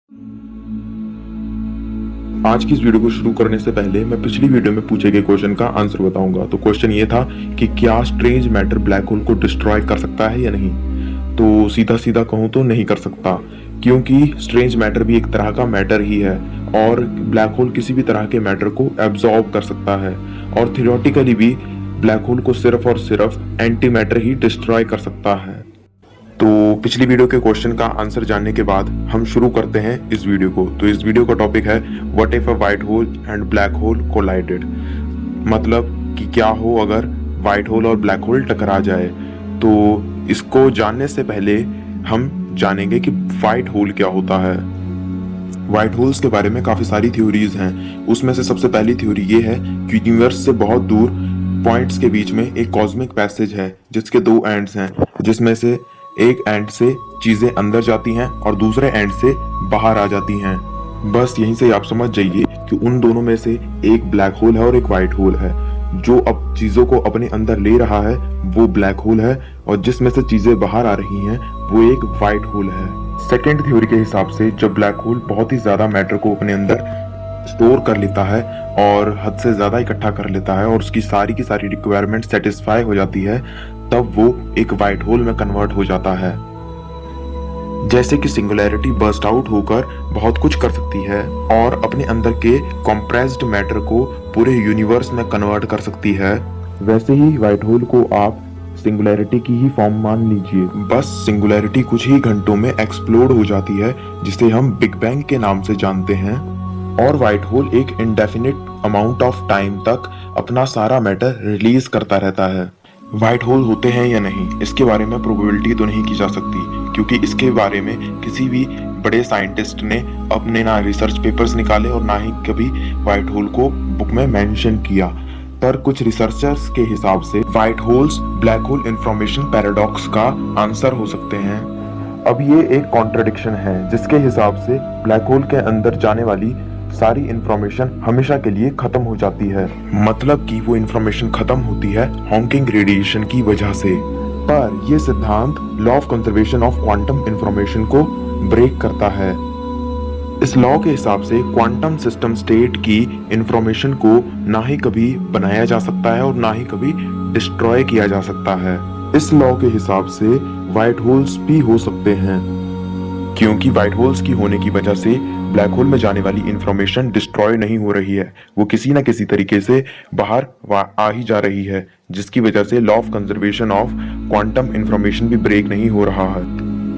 आज की इस वीडियो को शुरू करने से पहले मैं पिछली वीडियो में पूछे गए क्वेश्चन का आंसर बताऊंगा। तो क्वेश्चन ये था कि क्या स्ट्रेंज मैटर ब्लैक होल को डिस्ट्रॉय कर सकता है या नहीं। तो सीधा सीधा कहूँ तो नहीं कर सकता, क्योंकि स्ट्रेंज मैटर भी एक तरह का मैटर ही है और ब्लैक होल किसी भी तरह के मैटर को एब्जॉर्ब कर सकता है और थियोरेटिकली भी ब्लैक होल को सिर्फ और सिर्फ एंटी मैटर ही डिस्ट्रॉय कर सकता है। तो पिछली वीडियो के क्वेश्चन का आंसर जानने के बाद हम शुरू करते हैं इस वीडियो को। तो इस वीडियो का टॉपिक है what if a white hole and black hole collided, मतलब कि क्या हो अगर व्हाइट होल और ब्लैक होल टकरा जाए। तो इसको जानने से पहले हम जानेंगे कि व्हाइट होल क्या होता है। व्हाइट होल्स के बारे में काफी सारी थ्योरीज हैं। उसमें से सबसे पहली थ्योरी ये है कि यूनिवर्स से बहुत दूर पॉइंट्स के बीच में एक कॉस्मिक पैसेज है जिसके दो एंड्स हैं, जिसमें से एक एंड से चीजें अंदर जाती हैं और दूसरे एंड से बाहर आ जाती हैं। बस यहीं से आप समझ जाइए कि उन दोनों में से एक ब्लैक होल है और एक व्हाइट होल है। जो अब चीजों को अपने अंदर ले रहा है वो ब्लैक होल है और जिसमें से चीजें बाहर आ रही हैं वो एक व्हाइट होल है। सेकेंड थ्योरी के हिसाब से जब ब्लैक होल बहुत ही ज्यादा मैटर को अपने अंदर स्टोर कर लेता है और हद से ज्यादा इकट्ठा कर लेता है और उसकी सारी की सारी रिक्वायरमेंट सेटिस्फाई हो जाती है, तब वो एक व्हाइट होल में कन्वर्ट हो जाता है। जैसे कि सिंगुलैरिटी बर्स्ट आउट होकर बहुत कुछ कर सकती है और अपने अंदर के कॉम्प्रेस्ड मैटर को पूरे यूनिवर्स में कन्वर्ट कर सकती है, वैसे ही व्हाइट होल को आप सिंगुलैरिटी की ही फॉर्म मान लीजिए। बस सिंगुलैरिटी कुछ ही घंटों में एक्सप्लोड हो जाती है, जिसे हम बिग बैंग के नाम से जानते हैं, और व्हाइट होल एक इंडेफिनिट अमाउंट ऑफ टाइम तक अपना सारा मैटर रिलीज करता रहता है। व्हाइट होल होते हैं या नहीं, इसके बारे में प्रोबेबिलिटी तो नहीं की जा सकती, क्योंकि इसके बारे में किसी भी बड़े साइंटिस्ट ने अपने ना रिसर्च पेपर्स निकाले और ना ही कभी व्हाइट होल को बुक में मेंशन किया। पर कुछ रिसर्चर्स के हिसाब से white holes black hole information paradox का आंसर हो सकते हैं। अब ये एक कॉन्ट्रडिक्शन है जिसके हिसाब से ब्लैक होल के अंदर जाने वाली सारी इंफॉर्मेशन हमेशा के लिए खत्म हो जाती है, मतलब कि वो इंफॉर्मेशन खत्म होती है हॉकिंग रेडिएशन की वजह से। पर ये सिद्धांत law of conservation of quantum information को ब्रेक करता है। इस लॉ के हिसाब से क्वांटम सिस्टम स्टेट की इंफॉर्मेशन को ना ही कभी बनाया जा सकता है और ना ही कभी डिस्ट्रॉय किया जा सकता है। इस लॉ के हिसाब से व्हाइट होल्स भी हो सकते हैं, क्योंकि व्हाइट होल्स की होने की वजह से ब्लैक होल में जाने वाली इंफॉर्मेशन डिस्ट्रॉय नहीं हो रही है, वो किसी ना किसी तरीके से बाहर आ ही जा रही है, जिसकी वजह से law of conservation of quantum information भी ब्रेक नहीं हो रहा है।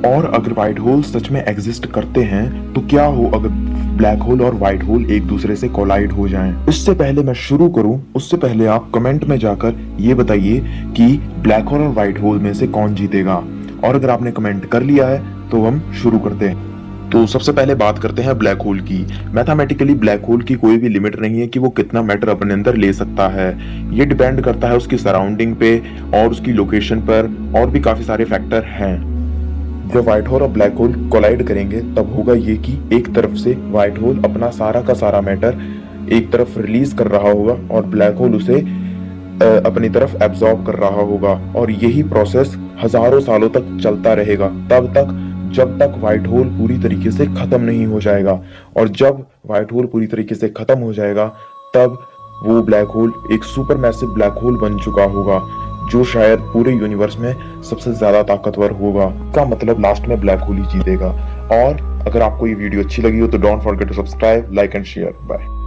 और अगर व्हाइट होल सच में एग्जिस्ट करते हैं तो क्या हो अगर ब्लैक होल और व्हाइट होल एक दूसरे से कोलाइड हो जाएं। इससे पहले मैं शुरू करूं उससे पहले आप कमेंट में जाकर ये बताइए कि ब्लैक होल और व्हाइट होल में से कौन जीतेगा, और अगर आपने कमेंट कर लिया है तो हम शुरू करते हैं। तो सबसे पहले बात करते हैं ब्लैक होल की। मैथमेटिकली ब्लैक होल की कोई भी लिमिट नहीं है कि वो कितना मैटर अपने अंदर ले सकता है। ये डिपेंड करता है उसकी सराउंडिंग पे और उसकी लोकेशन पर, और भी काफी सारे फैक्टर हैं। जब व्हाइट होल और ब्लैक होल कोलाइड करेंगे तब होगा ये कि एक तरफ से व्हाइट होल अपना सारा का सारा मैटर एक तरफ रिलीज कर रहा होगा और ब्लैक होल उसे अपनी तरफ एब्जॉर्ब कर रहा होगा, और यही प्रोसेस हजारों सालों तक चलता रहेगा, तब तक जब तक व्हाइट होल पूरी तरीके से खत्म नहीं हो जाएगा। और जब व्हाइट होल पूरी तरीके से खत्म हो जाएगा तब वो ब्लैक होल एक सुपर मैसिव ब्लैक होल बन चुका होगा, जो शायद पूरे यूनिवर्स में सबसे ज्यादा ताकतवर होगा। का मतलब लास्ट में ब्लैक होल ही जीतेगा। और अगर आपको ये वीडियो अच्छी लगी हो तो don't forget to subscribe, like and share. Bye.